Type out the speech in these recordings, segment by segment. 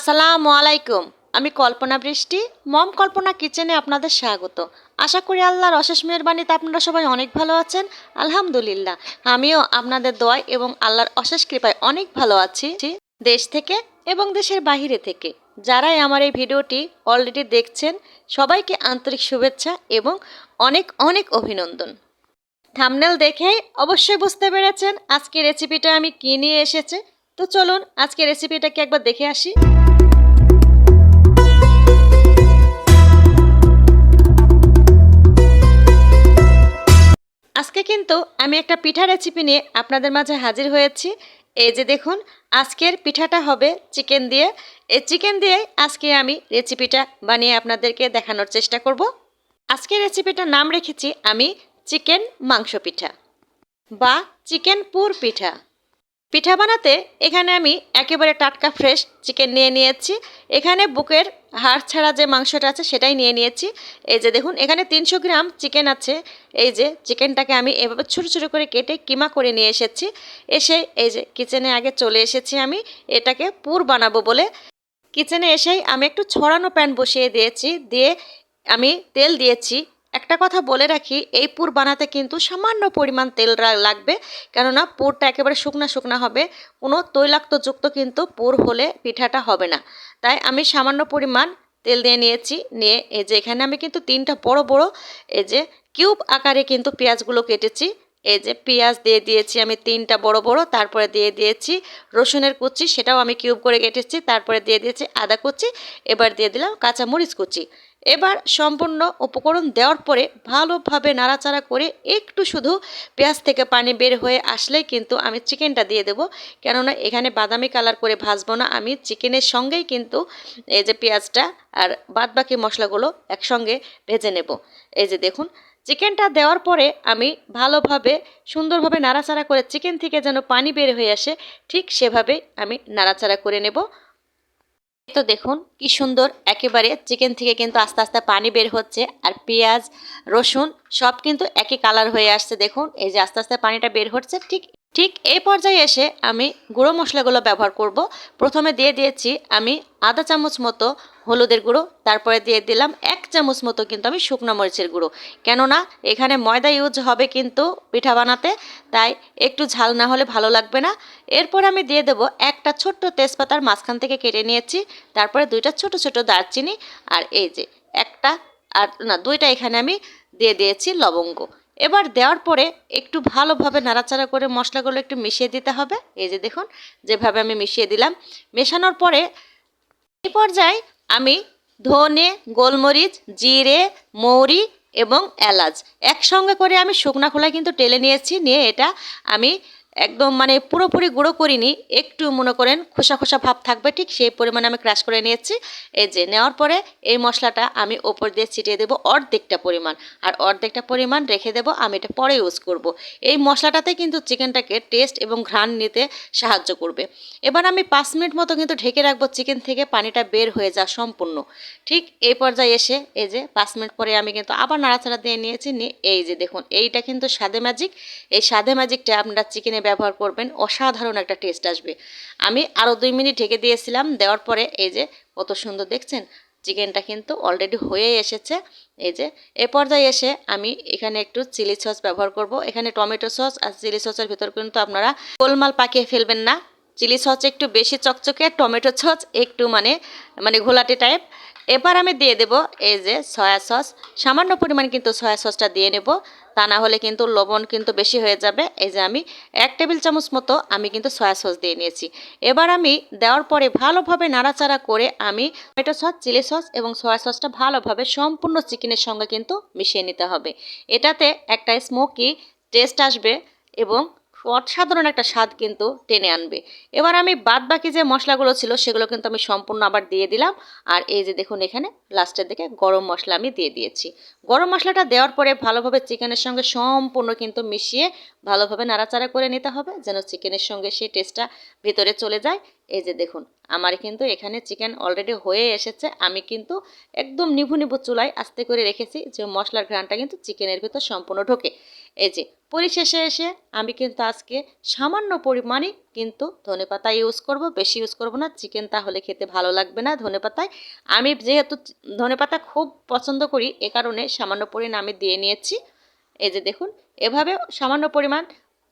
আসসালামু আলাইকুম। আমি কল্পনা বৃষ্টি, মম কল্পনা কিচেনে আপনাদের স্বাগত। আশা করি আল্লাহর অশেষ মেহেরবানিতে আপনারা সবাই অনেক ভালো আছেন। আলহামদুলিল্লাহ, আমিও আপনাদের দোয়ায় এবং আল্লাহর অশেষ কৃপায় অনেক ভালো আছি। দেশ থেকে এবং দেশের বাহিরে থেকে যারাই আমার এই ভিডিওটি অলরেডি দেখছেন, সবাইকে আন্তরিক শুভেচ্ছা এবং অনেক অনেক অভিনন্দন। থাম্বনেল দেখেই অবশ্যই বুঝতে পেরেছেন আজকে রেসিপিটা আমি কি নিয়ে এসেছি। তো চলুন আজকে রেসিপিটাকে একবার দেখে আসি। আজকে কিন্তু আমি একটা পিঠা রেসিপি নিয়ে আপনাদের মাঝে হাজির হয়েছি। এই যে দেখুন, আজকের পিঠাটা হবে চিকেন দিয়ে। এই চিকেন দিয়ে আজকে আমি রেসিপিটা বানিয়ে আপনাদেরকে দেখানোর চেষ্টা করব। আজকের রেসিপিটার নাম রেখেছি আমি চিকেন মাংস পিঠা বা চিকেন পুর পিঠা। পিঠা বানাতে এখানে আমি একেবারে টাটকা ফ্রেশ চিকেন নিয়ে নিয়েছি। এখানে বুকের হাড় ছাড়া যে মাংসটা আছে সেটাই নিয়ে নিয়েছি। এই যে দেখুন, এখানে 300 গ্রাম চিকেন আছে। এই যে চিকেনটাকে আমি এভাবে ছোটো ছোটো করে কেটে কিমা করে নিয়ে এসেছি। এসে এই যে কিচেনে আগে চলে এসেছি আমি এটাকে পুর বানাবো বলে। কিচেনে এসেই আমি একটু ছড়ানো প্যান বসিয়ে দিয়েছি, দিয়ে আমি তেল দিয়েছি। একটা কথা বলে রাখি, এই পুর বানাতে কিন্তু সামান্য পরিমাণ তেল লাগবে, কেননা পুরটা একেবারে শুকনা শুকনা হবে। কোনো তৈলাক্তযুক্ত কিন্তু পুর হলে পিঠাটা হবে না। তাই আমি সামান্য পরিমাণ তেল দিয়ে নিয়েছি। নিয়ে এই যে এখানে আমি কিন্তু 3টা বড় বড় এই যে কিউব আকারে কিন্তু পেঁয়াজগুলো কেটেছি। এই যে পেঁয়াজ দিয়ে দিয়েছি আমি 3টা বড় বড়, তারপরে দিয়ে দিয়েছি রসুনের কুচি, সেটাও আমি কিউব করে কেটেছি। তারপরে দিয়ে দিয়েছি আদা কুচি, এবার দিয়ে দিলাম কাঁচামরিচ কুচি। এবার সম্পূর্ণ উপকরণ দেওয়ার পরে ভালোভাবে নাড়াচাড়া করে একটু শুধু পেঁয়াজ থেকে পানি বের হয়ে আসলেই কিন্তু আমি চিকেনটা দিয়ে দেবো। কেননা এখানে বাদামি কালার করে ভাজবো না, আমি চিকেনের সঙ্গেই কিন্তু এই যে পেঁয়াজটা আর বাদবাকি মশলাগুলো একসঙ্গে ভেজে নেব। এই যে দেখুন, চিকেনটা দেওয়ার পরে আমি ভালোভাবে সুন্দরভাবে নাড়াচাড়া করে চিকেন থেকে যেন পানি বের হয়ে আসে, ঠিক সেভাবে আমি নাড়াচাড়া করে নেব। তো দেখুন কি সুন্দর, একেবারে চিকেন থেকে কিন্তু আস্তে আস্তে পানি বের হচ্ছে, আর পেঁয়াজ রসুন সব কিন্তু একই কালার হয়ে আসছে। দেখুন এই যে আস্তে আস্তে পানিটা বের হচ্ছে। ঠিক ঠিক এই পর্যায়ে এসে আমি গুঁড়ো মশলাগুলো ব্যবহার করব। প্রথমে দিয়ে দিয়েছি আমি আধা চামচ মতো হলুদের গুঁড়ো, তারপরে দিয়ে দিলাম 1 চামচ মতো কিন্তু আমি শুকনো মরিচের গুঁড়ো। কেননা এখানে ময়দা ইউজ হবে কিন্তু পিঠা বানাতে, তাই একটু ঝাল না হলে ভালো লাগবে না। এরপর আমি দিয়ে দেবো একটা ছোট্ট তেজপাতার মাঝখান থেকে কেটে নিয়েছি, তারপরে 2টা ছোট ছোট দারচিনি, আর এই যে একটা আর না 2টা এখানে আমি দিয়ে দিয়েছি লবঙ্গ। এবার দেওয়ার পরে একটু ভালোভাবে নাড়াচাড়া করে মশলাগুলো একটু মিশিয়ে দিতে হবে। এই যে দেখুন যেভাবে আমি মিশিয়ে দিলাম। মেশানোর পরে এই পর্যায়ে আমি ধনে, গোলমরিচ, জিরে, মৌরি এবং এলাচ একসঙ্গে করে আমি শুকনা খোলায় কিন্তু টেলে নিয়েছি। নিয়ে এটা আমি একদম মানে পুরোপুরি গুঁড়ো করিনি, একটু মনে করেন খোসা খোসা ভাব থাকবে, ঠিক সেই পরিমাণে আমি ক্রাশ করে নিয়েছি। এই যে নেওয়ার পরে এই মশলাটা আমি ওপর দিয়ে ছিটিয়ে দেবো অর্ধেকটা পরিমাণ, আর অর্ধেকটা পরিমাণ রেখে দেবো, আমি এটা পরে ইউজ করব। এই মশলাটাতে কিন্তু চিকেনটাকে টেস্ট এবং ঘ্রাণ নিতে সাহায্য করবে। এবার আমি 5 মিনিট মতো কিন্তু ঢেকে রাখবো, চিকেন থেকে পানিটা বের হয়ে যাওয়া সম্পূর্ণ। ঠিক এই পর্যায়ে এসে এই যে 5 মিনিট পরে আমি কিন্তু আবার নাড়াচাড়া দিয়ে নিয়েছি। এই যে দেখুন, এইটা কিন্তু স্বাদে ম্যাজিক। এই স্বাদে ম্যাজিকটা আপনারা চিকেনে ব্যবহার করবেন, অসাধারণ একটা টেস্ট আসবে। আমি আরও 2 মিনিট ঢেকে দিয়েছিলাম, দেওয়ার পরে এই যে কত সুন্দর দেখছেন চিকেনটা কিন্তু অলরেডি হয়ে এসেছে। এই যে এ পর্যায়ে এসে আমি এখানে একটু চিলি সস ব্যবহার করব। এখানে টমেটো সস আর চিলি সসের ভিতর কিন্তু আপনারা গোলমাল পাকিয়ে ফেলবেন না। চিলি সস একটু বেশি চকচকে, টমেটো সস একটু মানে মানে ঘোলাটে টাইপ। এবার আমি দিয়ে দেব এই যে সয়া সস, সামান্য পরিমাণ কিন্তু সয়া সসটা দিয়ে নেব, তা না হলে কিন্তু লবণ কিন্তু বেশি হয়ে যাবে। এই যে আমি 1 টেবিল চামচ মতো আমি কিন্তু সয়া সস দিয়ে নিয়েছি। এবার আমি দেওয়ার পরে ভালোভাবে নাড়াচাড়া করে আমি টমেটো সস, চিলি সস এবং সয়া সসটা ভালোভাবে সম্পূর্ণ চিকেনের সঙ্গে কিন্তু মিশিয়ে নিতে হবে। এটাতে একটা স্মোকি টেস্ট আসবে এবং অসাধারণ একটা স্বাদ কিন্তু টেনে আনবে। এবার আমি বাদ বাকি যে মশলাগুলো ছিল সেগুলো কিন্তু আমি সম্পূর্ণ আবার দিয়ে দিলাম। আর এই যে দেখুন এখানে লাস্টের দিকে গরম মশলা আমি দিয়ে দিয়েছি। গরম মশলাটা দেওয়ার পরে ভালোভাবে চিকেনের সঙ্গে সম্পূর্ণ কিন্তু মিশিয়ে ভালোভাবে নাড়াচাড়া করে নিতে হবে যেন চিকেনের সঙ্গে সেই টেস্টটা ভিতরে চলে যায়। এই যে দেখুন আমার কিন্তু এখানে চিকেন অলরেডি হয়ে এসেছে। আমি কিন্তু একদম নিভু নিভু চুলায় আস্তে করে রেখেছি যে মশলার ঘ্রাণটা কিন্তু চিকেনের ভিতর সম্পূর্ণ ঢোকে। এই যে পরিশেষে এসে আমি কিন্তু আজকে সামান্য পরিমাণে কিন্তু ধনেপাতা ইউজ করব, বেশি ইউজ করব না, চিকেন তাহলে খেতে ভালো লাগবে না ধনেপাতায়। আমি যেহেতু ধনেপাতা খুব পছন্দ করি এ কারণে সামান্য পরিমাণ আমি দিয়ে নিয়েছি। এই যে দেখুন এভাবে সামান্য পরিমাণ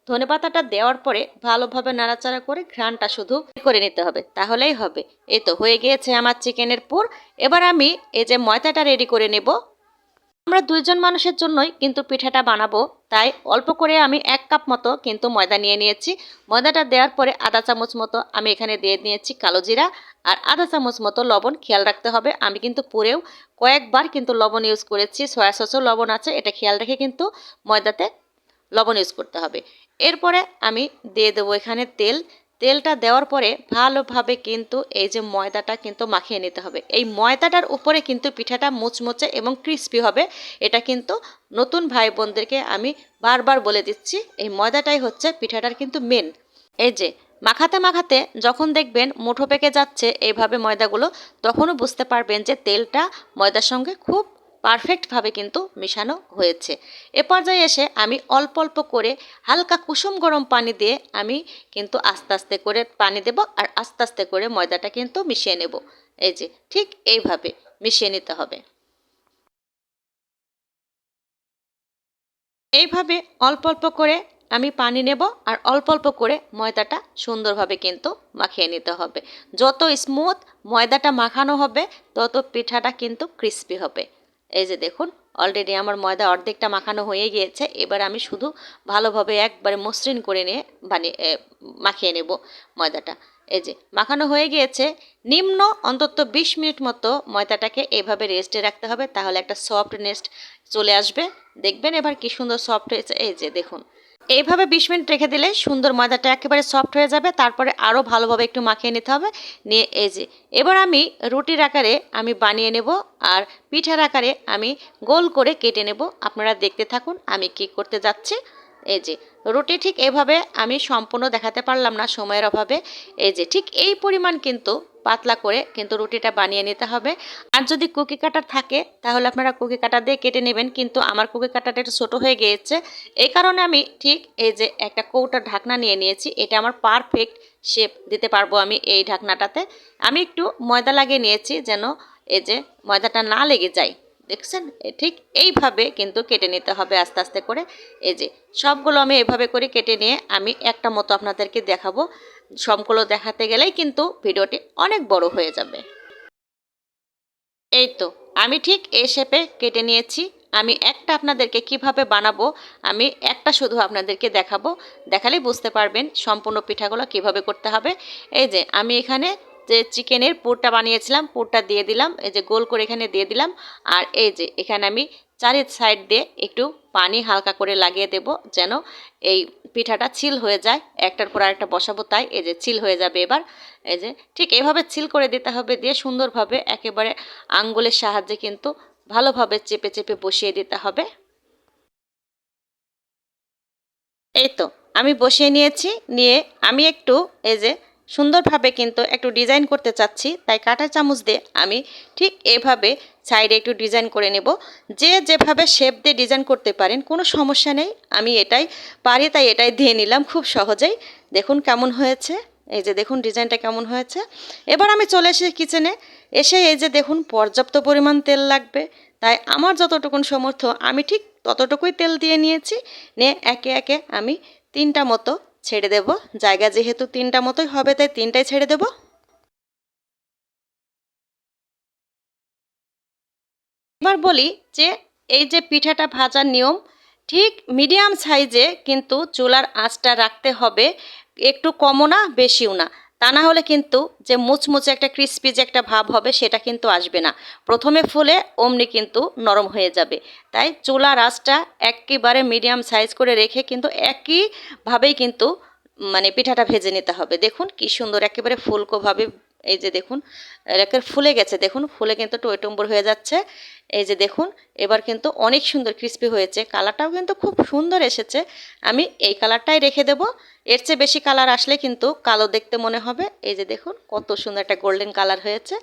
ধনেপাতাটা দেওয়ার পরে ভালোভাবে নাড়াচাড়া করে ঘ্রাণটা শুধু করে নিতে হবে, তাহলেই হবে। এই তো হয়ে গিয়েছে আমার চিকেনের পুর। এবার আমি এই যে ময়দাটা রেডি করে নেব। আমরা 2জন মানুষের জন্যই কিন্তু পিঠাটা বানাবো, তাই অল্প করে আমি 1 কাপ মতো কিন্তু ময়দা নিয়ে নিয়েছি। ময়দাটা দেওয়ার পরে আধা চামচ মতো আমি এখানে দিয়ে নিয়েছি কালো জিরা, আর আধা চামচ মতো লবণ। খেয়াল রাখতে হবে আমি কিন্তু পুরেও কয়েকবার কিন্তু লবণ ইউজ করেছি, সয়া সসও লবণ আছে, এটা খেয়াল রেখে কিন্তু ময়দাতে লবণ ইউজ করতে হবে। এরপরে আমি দিয়ে দেবো এখানে তেল। তেলটা দেওয়ার পরে ভালোভাবে কিন্তু এই যে ময়দাটা কিন্তু মাখিয়ে নিতে হবে। এই ময়দাটার উপরে কিন্তু পিঠাটা মুচমুচে এবং ক্রিস্পি হবে। এটা কিন্তু নতুন ভাই বোনদেরকে আমি বারবার বলে দিচ্ছি, এই ময়দাটাই হচ্ছে পিঠাটার কিন্তু মেন। এই যে মাখাতে মাখাতে যখন দেখবেন মুঠো পেকে যাচ্ছে এইভাবে ময়দাগুলো, তখনও বুঝতে পারবেন যে তেলটা ময়দার সঙ্গে খুব পারফেক্টভাবে কিন্তু মেশানো হয়েছে। এ পর্যায়ে এসে আমি অল্প অল্প করে হালকা কুসুম গরম পানি দিয়ে আমি কিন্তু আস্তে আস্তে করে পানি দেব, আর আস্তে আস্তে করে ময়দাটা কিন্তু মিশিয়ে নেব। এই যে ঠিক এইভাবে মিশিয়ে নিতে হবে। এইভাবে অল্প অল্প করে আমি পানি নেব, আর অল্প অল্প করে ময়দাটা সুন্দরভাবে কিন্তু মাখিয়ে নিতে হবে। যত স্মুথ ময়দাটা মাখানো হবে তত পিঠাটা কিন্তু ক্রিস্পি হবে। এই যে দেখুন অলরেডি আমার ময়দা অর্ধেকটা মাখানো হয়ে গিয়েছে। এবার আমি শুধু ভালোভাবে একবারে মসৃণ করে নিয়ে মাখিয়ে নেব ময়দাটা। এই যে মাখানো হয়ে গিয়েছে। নিম্ন অন্তত 20 মিনিট মতো ময়দাটাকে এভাবে রেস্টে রাখতে হবে, তাহলে একটা সফটনেস চলে আসবে। দেখবেন এবার কি সুন্দর সফট হয়েছে। এই যে দেখুন এইভাবে 20 মিনিট রেখে দিলে সুন্দর ময়দাটা একেবারে সফট হয়ে যাবে। তারপরে আরও ভালোভাবে একটু মাখিয়ে নিতে হবে। নিয়ে এই যে এবার আমি রুটির আকারে আমি বানিয়ে নেব, আর পিঠার আকারে আমি গোল করে কেটে নেব। আপনারা দেখতে থাকুন আমি কি করতে যাচ্ছি। এই যে রুটি ঠিক এভাবে আমি সম্পূর্ণ দেখাতে পারলাম না সময়ের অভাবে। এই যে ঠিক এই পরিমাণ কিন্তু পাতলা করে কিন্তু রুটিটা বানিয়ে নিতে হবে। আর যদি কুকি কাটার থাকে তাহলে আপনারা কুকি কাটার দিয়ে কেটে নেবেন, কিন্তু আমার কুকি কাটারটা একটু ছোটো হয়ে গিয়েছে। এই কারণে আমি ঠিক এই যে একটা কৌটার ঢাকনা নিয়ে নিয়েছি। এটা আমার পারফেক্ট শেপ দিতে পারবো আমি এই ঢাকনাটাতে। আমি একটু ময়দা লাগিয়ে নিয়েছি যেন এই যে ময়দাটা না লেগে যায়। দেখছেন ঠিক এইভাবে কিন্তু কেটে নিতে হবে আস্তে আস্তে করে। এই যে সবগুলো আমি এভাবে করে কেটে নিয়ে আমি একটা মতো আপনাদেরকে দেখাবো। সবগুলো দেখাতে গেলেই কিন্তু ভিডিওটি অনেক বড় হয়ে যাবে। এই তো আমি ঠিক এই শেপে কেটে নিয়েছি। আমি একটা আপনাদেরকে কিভাবে বানাবো আমি একটা শুধু আপনাদেরকে দেখাবো, দেখালেই বুঝতে পারবেন সম্পূর্ণ পিঠাগুলো কিভাবে করতে হবে। এই যে আমি এখানে যে চিকেনের পুরটা বানিয়েছিলাম পুরটা দিয়ে দিলাম, এই যে গোল করে এখানে দিয়ে দিলাম। আর এই যে এখানে আমি চারি সাইড দিয়ে একটু পানি হালকা করে লাগিয়ে দেব যেন এই পিঠাটা ছিল হয়ে যায়। একটার পর আরেকটা বসাবো তাই এই যে ছিল হয়ে যাবে। এবার এই যে ঠিক এভাবে ছিল করে দিতে হবে, দিয়ে সুন্দরভাবে একেবারে আঙ্গুলের সাহায্যে কিন্তু ভালোভাবে চেপে চেপে বসিয়ে দিতে হবে। এই তো আমি বসিয়ে নিয়েছি। নিয়ে আমি একটু এই যে সুন্দরভাবে কিন্তু একটু ডিজাইন করতে চাচ্ছি, তাই কাঁটা চামচ দিয়ে আমি ঠিক এভাবে সাইডে একটু ডিজাইন করে নেব। যে যেভাবে শেপ দিয়ে ডিজাইন করতে পারেন কোনো সমস্যা নেই, আমি এটাই পারি তাই এটাই দিয়ে নিলাম খুব সহজেই। দেখুন কেমন হয়েছে, এই যে দেখুন ডিজাইনটা কেমন হয়েছে। এবার আমি চলে এসে কিচেনে। এসে এই যে দেখুন পর্যাপ্ত পরিমাণ তেল লাগবে, তাই আমার যতটুকুন সামর্থ্য আমি ঠিক ততটুকুই তেল দিয়ে নিয়েছি। নিয়ে একে একে আমি 3টা মতো ছেড়ে দেব। জায়গা যেহেতু 3টা মতোই হবে তাই 3টাই ছেড়ে দেব। এবার বলি যে এই যে পিঠাটা ভাজার নিয়ম, ঠিক মিডিয়াম সাইজে কিন্তু চুলার আঁচটা রাখতে হবে, একটু কমও না বেশিও না। তা না হলে কিন্তু যে মুচমুচে একটা ক্রিস্পি যে একটা ভাব হবে সেটা কিন্তু আসবে না। প্রথমে ফুলে অমনি কিন্তু নরম হয়ে যাবে। তাই চুলার আঁচটা একেবারে মিডিয়াম সাইজ করে রেখে কিন্তু একইভাবেই কিন্তু মানে পিঠাটা ভেজে নিতে হবে। দেখুন কি সুন্দর একেবারে ফুলকোভাবে এই যে দেখুন একের ফুলে গেছে, দেখুন ফুলে কিন্তু টইটম্বর হয়ে যাচ্ছে। এই যে দেখুন এবার কিন্তু অনেক সুন্দর ক্রিস্পি হয়েছে, কালারটাও কিন্তু খুব সুন্দর এসেছে। আমি এই কালারটাই রেখে দেব, এর চেয়ে বেশি কালার আসলে কিন্তু কালো দেখতে মনে হবে। এই যে দেখুন কত সুন্দর একটা গোল্ডেন কালার হয়েছে।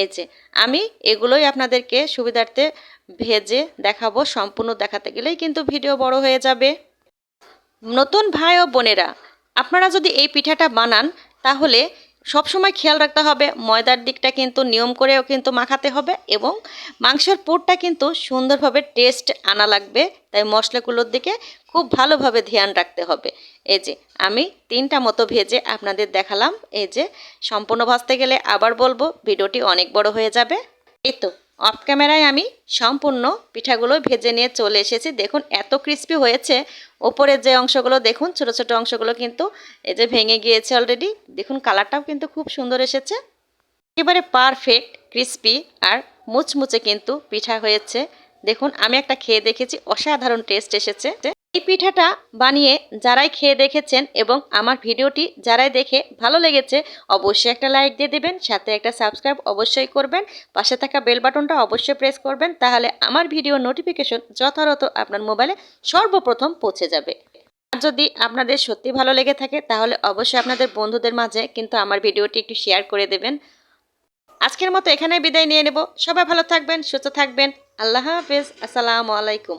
এই যে আমি এগুলোই আপনাদেরকে সুবিধার্থে ভেজে দেখাবো, সম্পূর্ণ দেখাতে গেলেই কিন্তু ভিডিও বড় হয়ে যাবে। নতুন ভাই ও বোনেরা, আপনারা যদি এই পিঠাটা বানান তাহলে সবসময় খেয়াল রাখতে হবে ময়দার দিকটা কিন্তু নিয়ম করেও কিন্তু মাখাতে হবে, এবং মাংসের পুরটা কিন্তু সুন্দরভাবে টেস্ট আনা লাগবে, তাই মশলাগুলোর দিকে খুব ভালোভাবে ধ্যান রাখতে হবে। এই যে আমি 3টা মতো ভেজে আপনাদের দেখালাম। এই যে সম্পূর্ণ ভাজতে গেলে আবার বলবো ভিডিওটি অনেক বড় হয়ে যাবে। এই তো অফ ক্যামেরায় আমি সম্পূর্ণ পিঠাগুলো ভেজে নিয়ে চলে এসেছি। দেখুন এত ক্রিস্পি হয়েছে, ওপরের যে অংশগুলো দেখুন ছোট ছোট অংশগুলো কিন্তু এই যে ভেঙে গিয়েছে অলরেডি। দেখুন কালারটাও কিন্তু খুব সুন্দর এসেছে, একেবারে পারফেক্ট ক্রিস্পি আর মুচমুচে কিন্তু পিঠা হয়েছে। দেখুন আমি একটা খেয়ে দেখেছি, অসাধারণ টেস্ট এসেছে। এই পিঠাটা বানিয়ে যারাই খেয়ে দেখেছেন এবং আমার ভিডিওটি যারাই দেখে ভালো লেগেছে অবশ্যই একটা লাইক দিয়ে দেবেন, সাথে একটা সাবস্ক্রাইব অবশ্যই করবেন, পাশে থাকা বেল বাটনটা অবশ্যই প্রেস করবেন, তাহলে আমার ভিডিও নোটিফিকেশন যথাযথ আপনার মোবাইলে সর্বপ্রথম পৌঁছে যাবে। আর যদি আপনাদের সত্যি ভালো লেগে থাকে তাহলে অবশ্যই আপনাদের বন্ধুদের মাঝে কিন্তু আমার ভিডিওটি একটু শেয়ার করে দেবেন। আজকের মতো এখানে বিদায় নিয়ে নেব। সবাই ভালো থাকবেন, সুস্থ থাকবেন। আল্লাহ হাফেজ। আসসালামু আলাইকুম।